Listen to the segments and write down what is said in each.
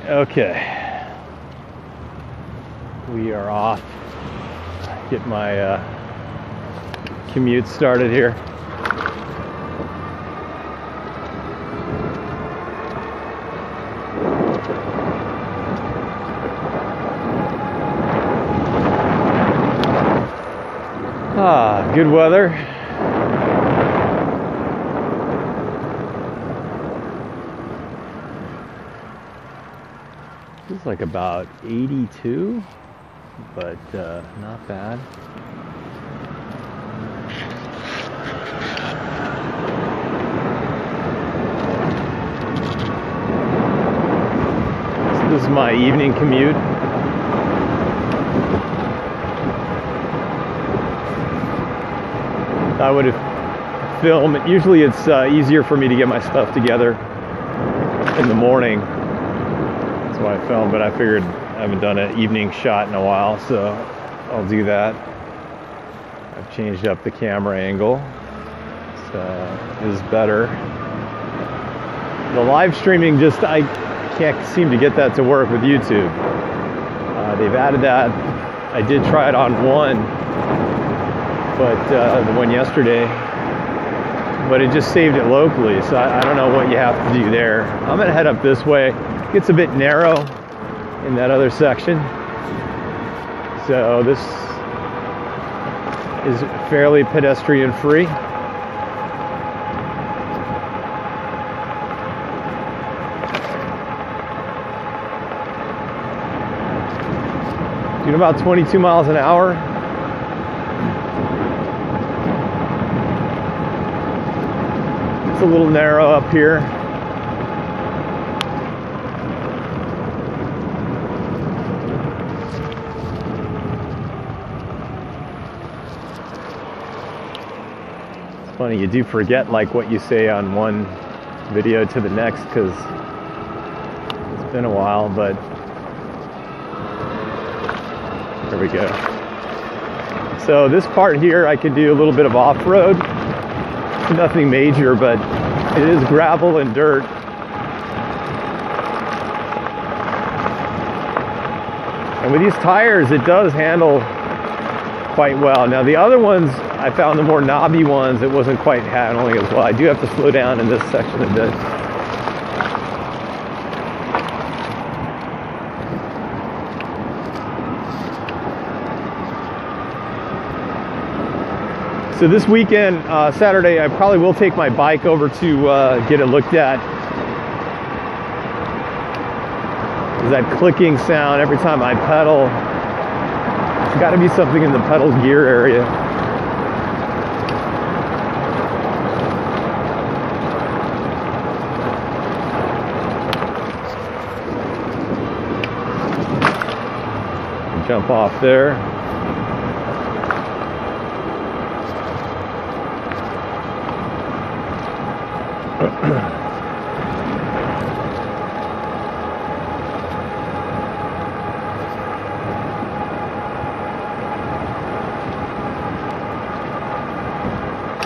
Okay, we are off. Get my commute started here. Good weather. It's like about 82, but not bad. So this is my evening commute. I would have filmed. Usually it's easier for me to get my stuff together in the morning. That's why I film, but I figured I haven't done an evening shot in a while, so I'll do that. I've changed up the camera angle, so it is better. The live streaming, I can't seem to get that to work with YouTube. They've added that. I did try it on one, but the one yesterday, but it just saved it locally, so I don't know what you have to do there. I'm gonna head up this way. It gets a bit narrow in that other section, so this is fairly pedestrian free. Doing about 22 miles an hour. It's a little narrow up here. It's funny, you do forget like what you say on one video to the next because it's been a while, but there we go. So this part here I could do a little bit of off-road. Nothing major, but it is gravel and dirt. And with these tires, it does handle quite well. Now the other ones, I found the more knobby ones, it wasn't quite handling as well. I do have to slow down in this section a bit. So this weekend, Saturday, I probably will take my bike over to get it looked at. There's that clicking sound every time I pedal. There's got to be something in the pedal gear area. Jump off there.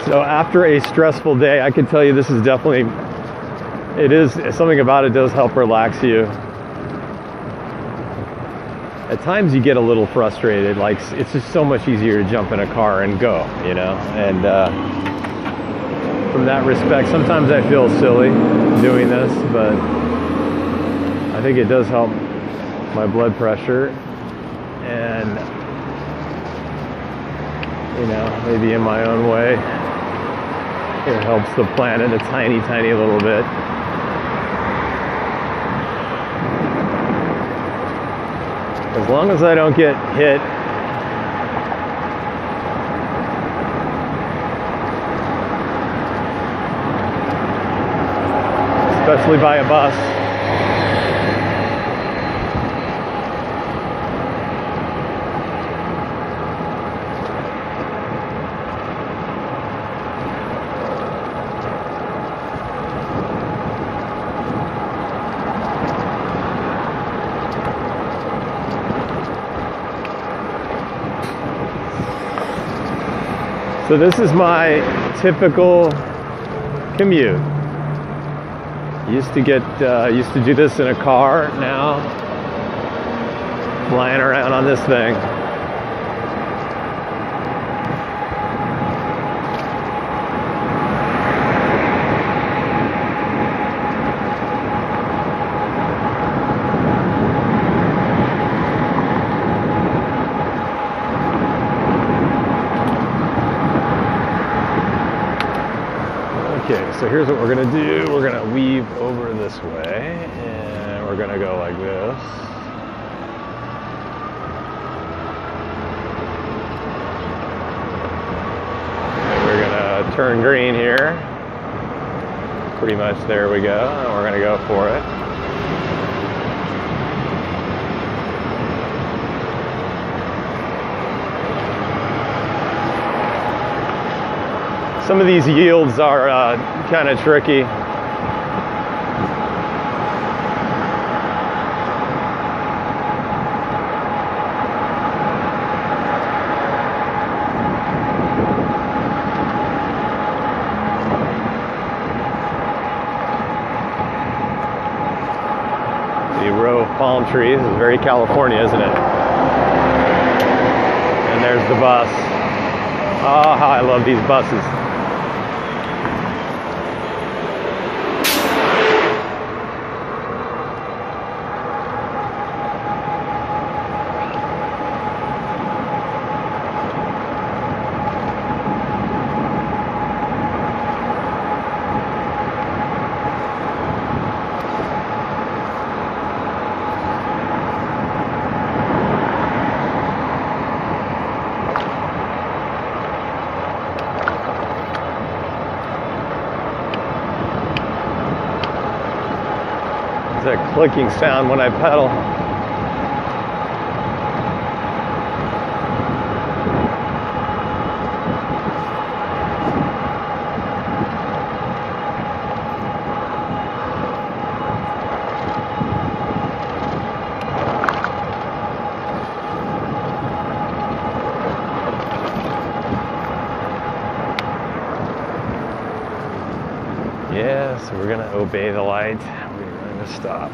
So after a stressful day, I can tell you this is definitely, it is, something about it does help relax you. At times you get a little frustrated, like it's just so much easier to jump in a car and go, you know, and from that respect, sometimes I feel silly doing this, but I think it does help my blood pressure and, you know, maybe in my own way, it helps the planet a tiny, tiny little bit. As long as I don't get hit, especially by a bus. So this is my typical commute. Used to do this in a car. Now flying around on this thing. Okay, so here's what we're gonna do. We're gonna weave over this way, and we're gonna go like this. And we're gonna turn green here. Pretty much there we go, and we're gonna go for it. Some of these yields are kind of tricky. The row of palm trees is very California, isn't it? And there's the bus. Oh, how I love these buses. That clicking sound when I pedal. Yeah, so we're gonna obey the light. Stop.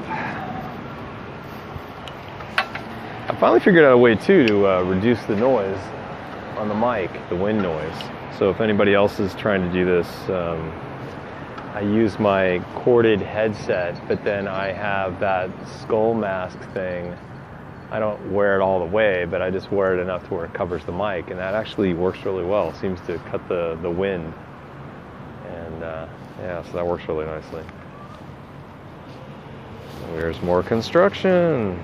I finally figured out a way too to reduce the noise on the mic, the wind noise. So if anybody else is trying to do this, I use my corded headset, but then I have that skull mask thing. I don't wear it all the way, but I just wear it enough to where it covers the mic, and that actually works really well. It seems to cut the wind, and yeah, so that works really nicely. There's more construction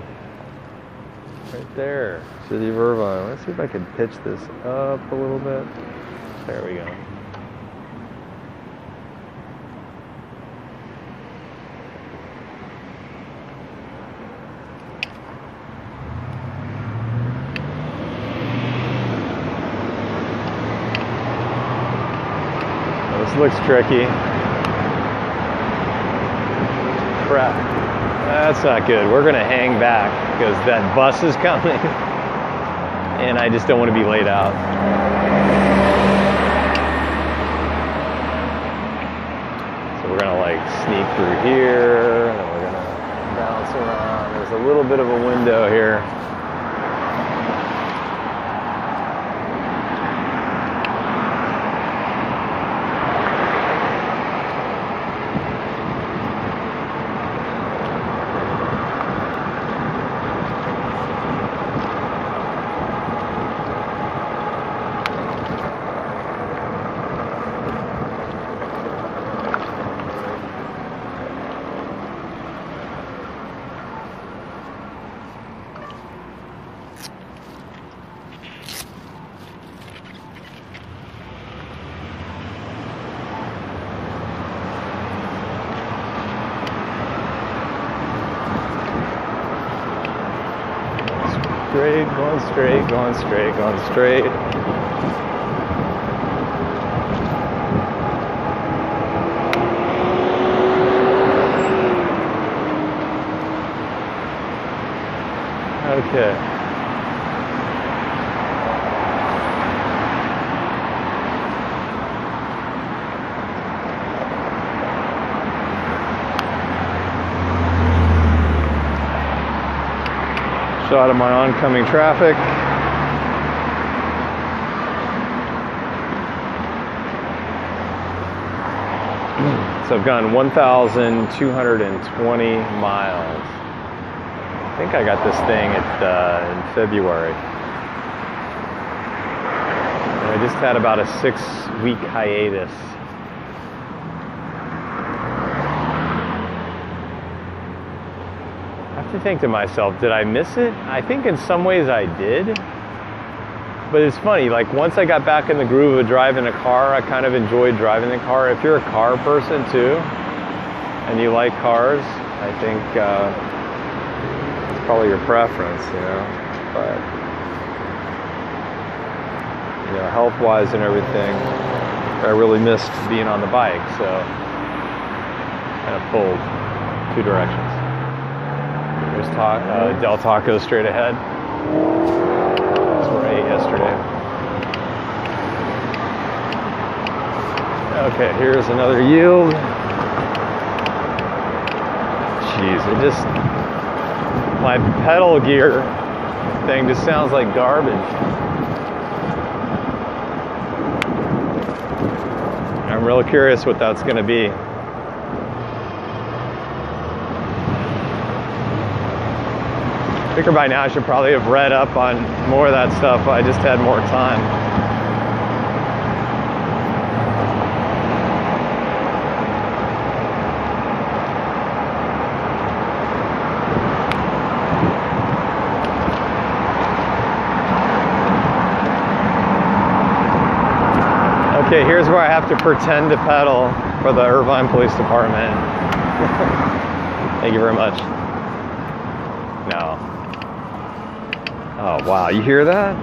right there, City of Irvine. Let's see if I can pitch this up a little bit. There we go. This looks tricky. Crap. That's not good. We're going to hang back because that bus is coming and I just don't want to be laid out. So we're going to like sneak through here and then we're going to bounce around. There's a little bit of a window here. Straight, going straight, going straight, going straight. Okay. shot of my oncoming traffic. So I've gone 1,220 miles. I think I got this thing in February. And I just had about a 6-week hiatus. I have to think to myself, did I miss it? I think in some ways I did. But it's funny, like once I got back in the groove of driving a car, I kind of enjoyed driving the car. If you're a car person too, and you like cars, I think it's probably your preference, you know. But you know, health-wise and everything, I really missed being on the bike, so kind of pulled 2 directions. There's Del Taco straight ahead. That's where I ate yesterday. Okay, here's another yield. Jeez, my pedal gear thing just sounds like garbage. I'm real curious what that's going to be. I figure by now I should probably have read up on more of that stuff. I just had more time. Okay, here's where I have to pretend to pedal for the Irvine Police Department. Thank you very much. No. Oh, wow, you hear that?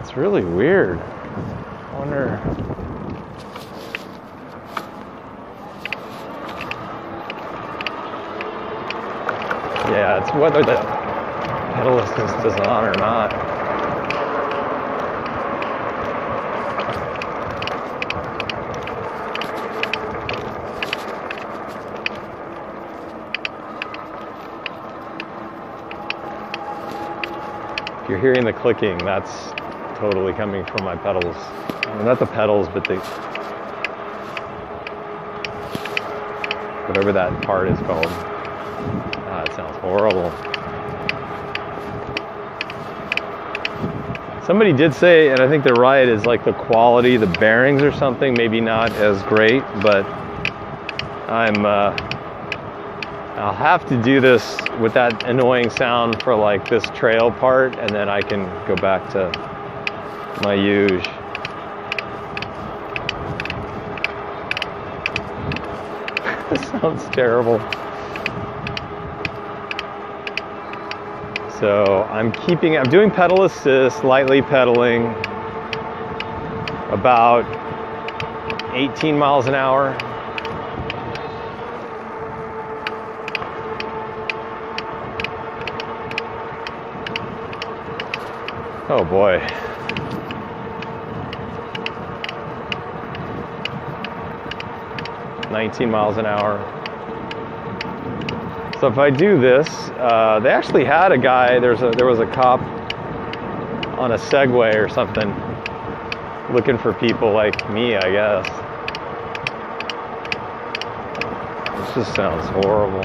It's really weird. I wonder. Yeah, it's whether the pedal assist is on or not. If you're hearing the clicking, that's totally coming from my pedals. I mean, not the pedals, but the whatever that part is called. Ah, it sounds horrible. Somebody did say, and I think they're right, is like the quality, the bearings or something, maybe not as great, but I'll have to do this with that annoying sound for like this trail part, and then I can go back to my usual. This sounds terrible. So I'm doing pedal assist, lightly pedaling, about 18 miles an hour. Oh boy. $19 miles an hour. So if I do this, they actually had a guy, there was a cop on a Segway or something looking for people like me, I guess. This just sounds horrible.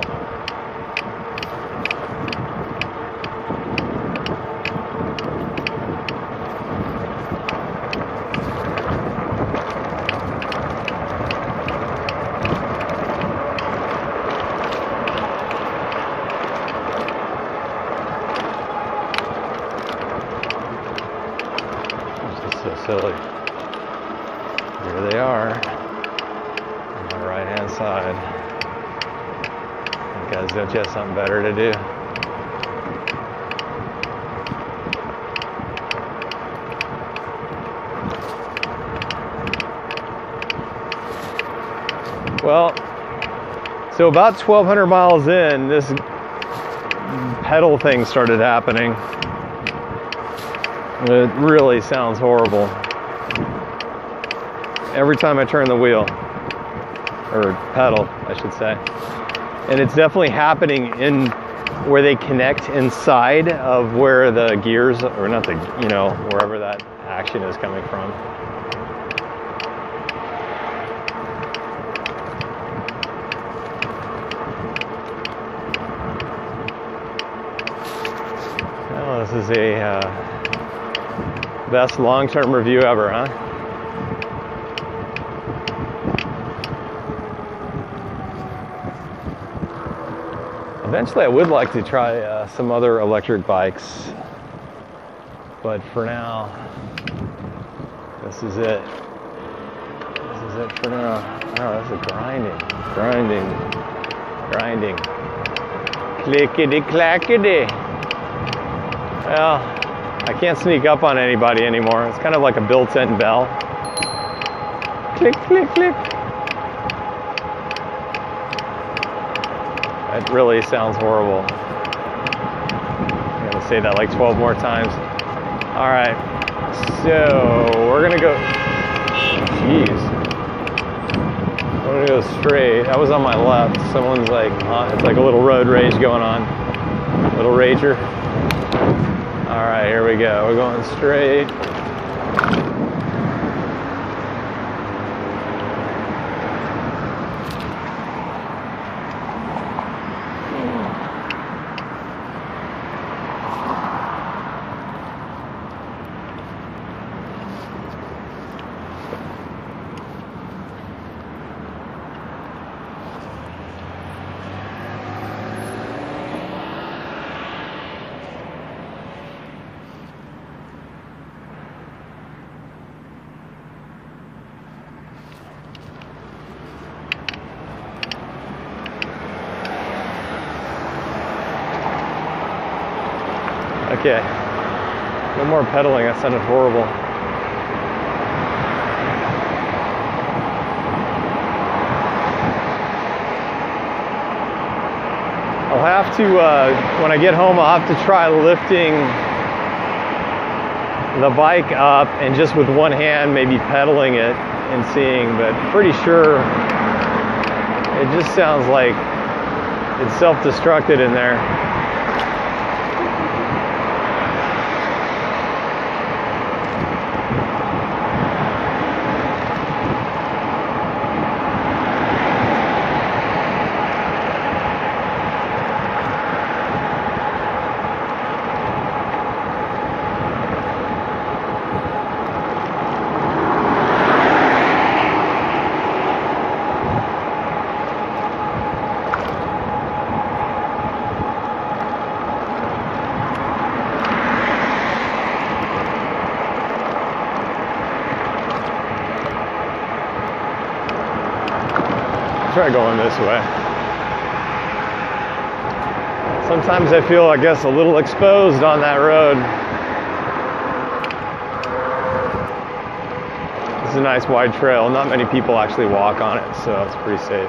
So silly. Here they are on my right hand side. You guys, don't you have something better to do? Well, so about 1,200 miles in, this pedal thing started happening. It really sounds horrible. Every time I turn the wheel. or pedal, I should say. And it's definitely happening in where they connect inside of where the gears, or not the, wherever that action is coming from. Well, this is a best long-term review ever, huh? Eventually I would like to try some other electric bikes, but for now, this is it. This is it for now. Oh, this is grinding. Clickety clackety. Well, I can't sneak up on anybody anymore. It's kind of like a built-in bell. Click, click, click. It really sounds horrible. I'm gonna say that like 12 more times. All right, so we're gonna go. Jeez, I'm gonna go straight. I was on my left. Someone's like, it's like a little road rage going on. Little rager. All right, here we go. We're going straight. Okay, no more pedaling, that sounded horrible. I'll have to, when I get home, I'll have to try lifting the bike up and just with one hand maybe pedaling it and seeing, but pretty sure it just sounds like it's self-destructed in there. Try going this way. Sometimes I feel, I guess, a little exposed on that road. This is a nice wide trail. Not many people actually walk on it, so it's pretty safe.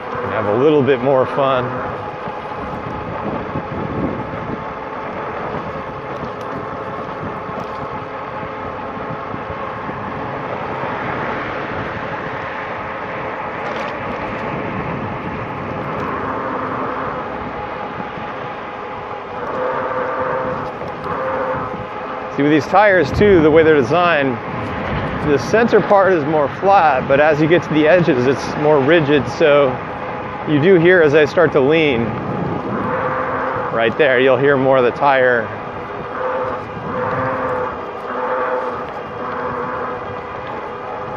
You can have a little bit more fun. See, with these tires too, the way they're designed, the center part is more flat, but as you get to the edges, it's more rigid. So you do hear, as I start to lean, right there, you'll hear more of the tire.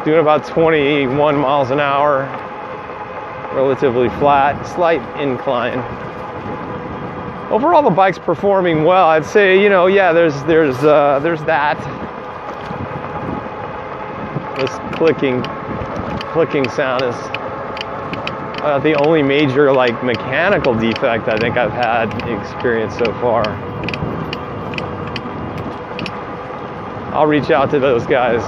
Doing about 21 miles an hour, relatively flat, slight incline. Overall, the bike's performing well. I'd say, yeah, there's that. This clicking sound is the only major mechanical defect I think I've had experienced so far. I'll reach out to those guys.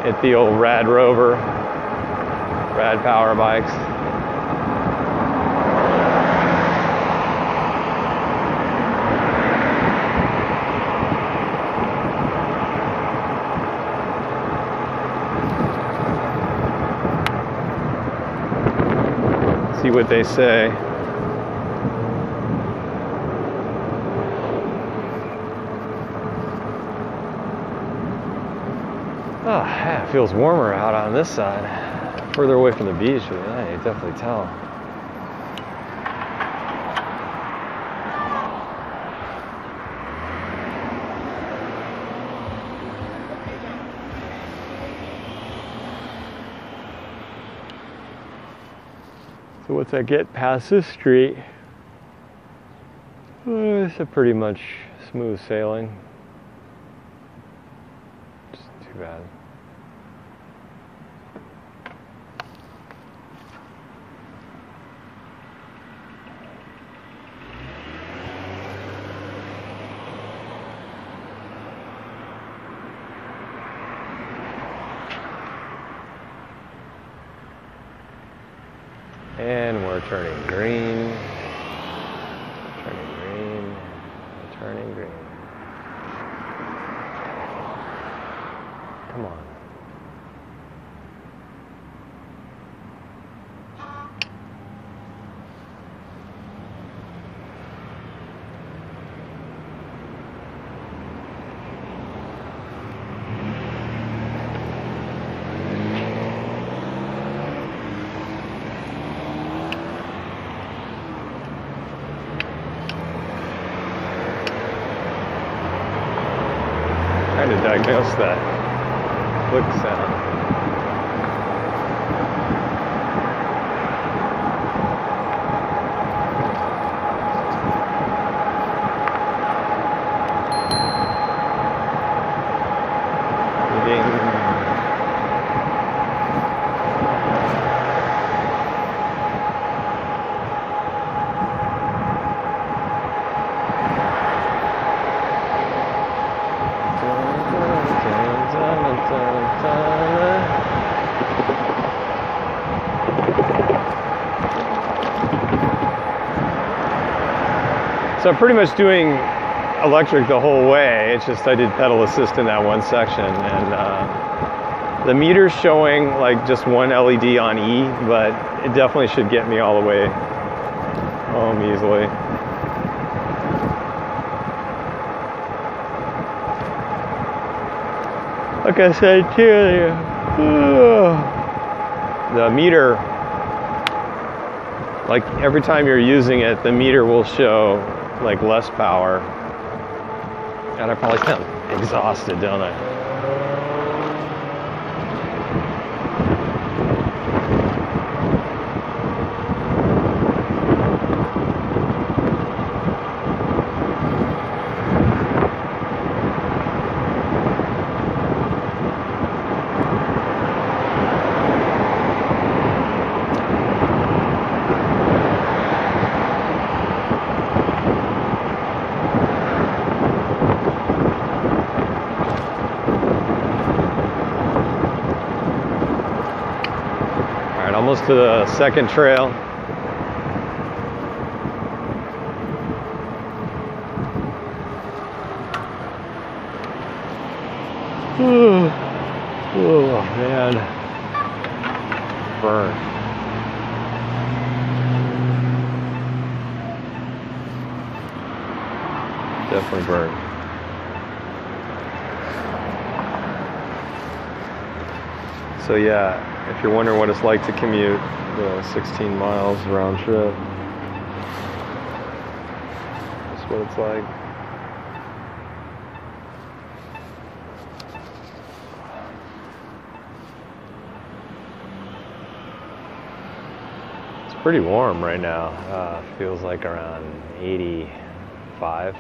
Hit the old RadRover, Rad Power bikes. see what they say. Oh, yeah, it feels warmer out on this side. Further away from the beach, you can definitely tell. So once I get past this street, it's a pretty much smooth sailing. Just too bad. And we're turning green, turning green, turning green. Come on. Trying to diagnose that click sound. So I'm pretty much doing electric the whole way. It's just I did pedal assist in that one section, and the meter's showing like just one LED on E, but it definitely should get me all the way home easily. Like I said too, the meter, like every time you're using it, the meter will show like less power. God, I probably sound exhausted, don't I? Almost to the second trail. Oh man, burn. Definitely burn. So yeah, if you're wondering what it's like to commute the 16 miles round trip, that's what it's like. It's pretty warm right now. Feels like around 85,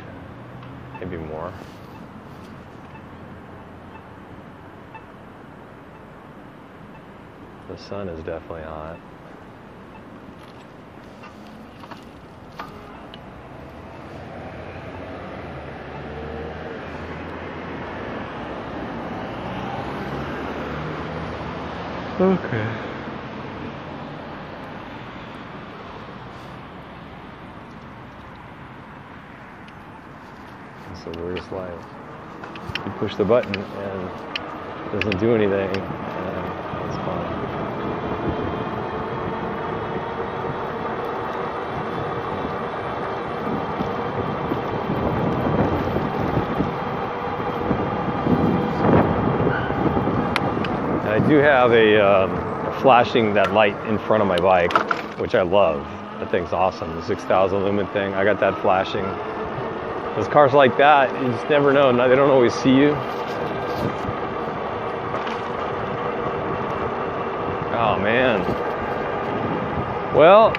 maybe more. The sun is definitely hot. Okay. So we're just like, you push the button and it doesn't do anything, and it's fine. I do have a flashing that light in front of my bike, which I love. That thing's awesome. The 6,000 lumen thing. I got that flashing. Those cars like that, you just never know. They don't always see you. Oh man. Well,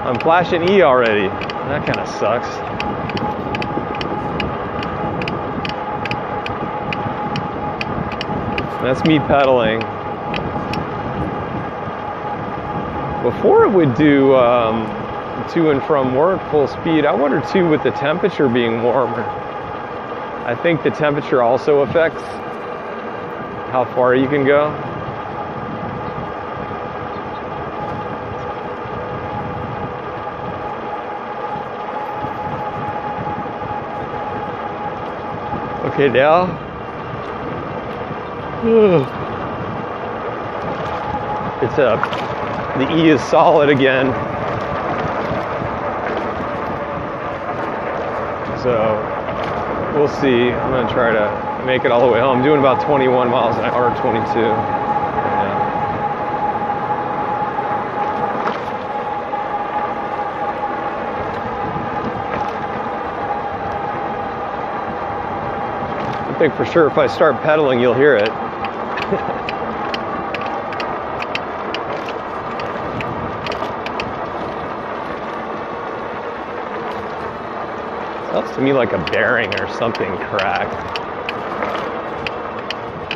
I'm flashing E already. That kind of sucks. That's me pedaling. Before it would do to and from work full speed. I wonder too, with the temperature being warmer, I think the temperature also affects how far you can go. Okay, now it's the E is solid again. So we'll see. I'm gonna try to make it all the way home. I'm doing about 21 miles an hour, 22. Yeah. I think for sure if I start pedaling, you'll hear it. Sounds to me like a bearing or something cracked.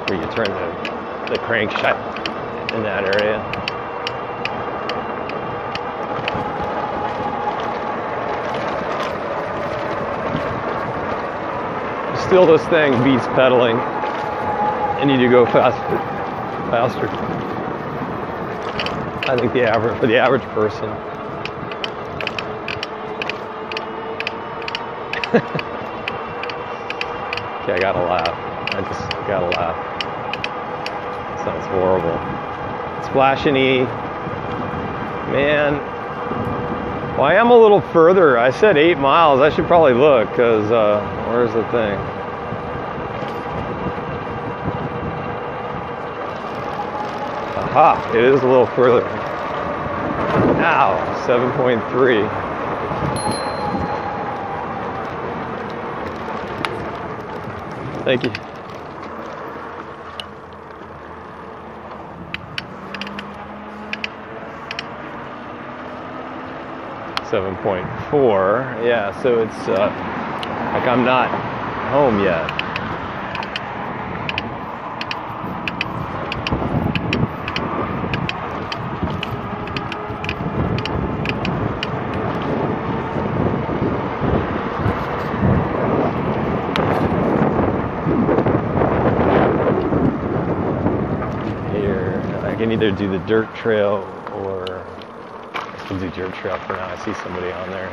Where you turn the crankshaft in that area. Still, this thing beats pedaling. I need to go faster. I think for the average person. Okay, I gotta laugh. I just gotta laugh. Sounds horrible. It's flashing E. Man. Well, I am a little further. I said 8 miles. I should probably look, because where's the thing? Aha, it is a little further. Ow, 7.3. Thank you. .4. Yeah, so it's like I'm not home yet. I can either do the dirt trail or I guess we'll do dirt trail for now. I see somebody on there.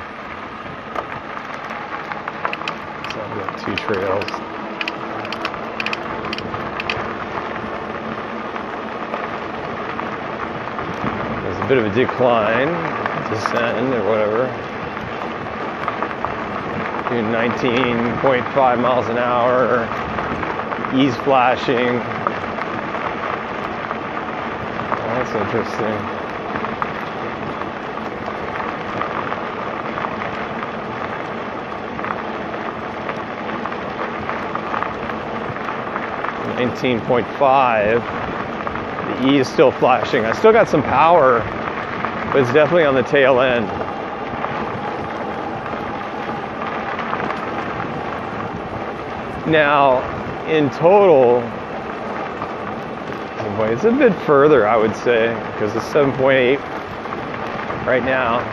So I've got 2 trails. There's a bit of a decline, descend or whatever. Doing 19.5 miles an hour. E's flashing. That's interesting. .5. The E is still flashing. I still got some power, but it's definitely on the tail end. Now, in total, it's a bit further, I would say, because it's 7.8 right now.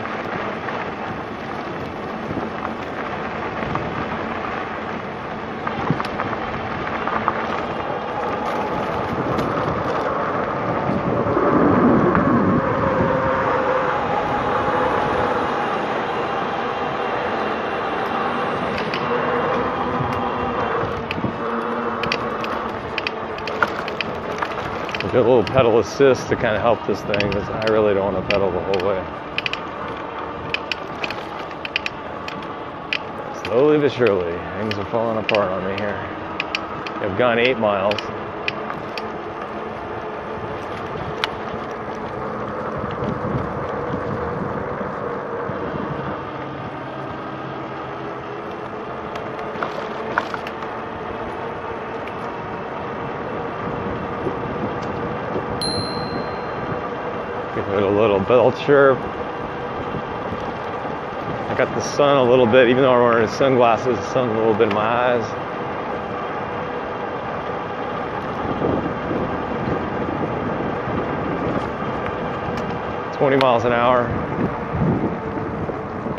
A little pedal assist to kind of help this thing, because I really don't want to pedal the whole way. Slowly but surely, things are falling apart on me here. I've gone 8 miles. Give it a little belt chirp. I got the sun a little bit, even though I'm wearing sunglasses, the sun's a little bit in my eyes. "20 miles an hour,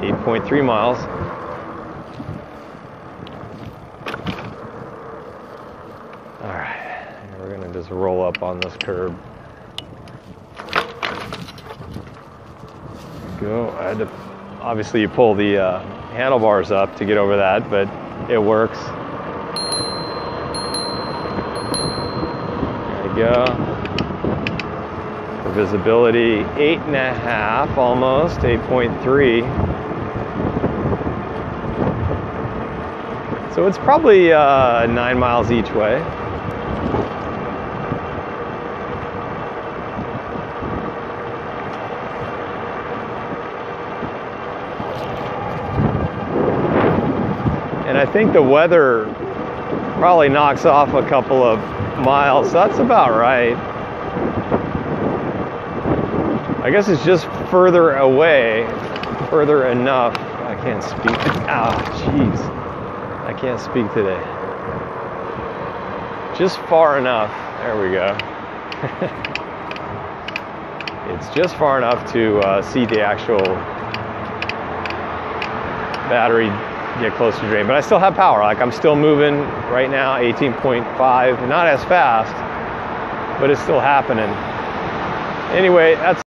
8.3 miles. All right, and we're gonna just roll up on this curb. Go. I had to, obviously you pull the handlebars up to get over that, but it works. There you go. For visibility, 8.5 almost, 8.3. So it's probably 9 miles each way. And I think the weather probably knocks off a couple of miles. That's about right. I guess it's just further away, further enough. I can't speak. Ah, jeez. I can't speak today. Just far enough. There we go. It's just far enough to see the actual battery get close to drain, but I still have power. Like, I'm still moving right now, 18.5, not as fast, but it's still happening. Anyway, that's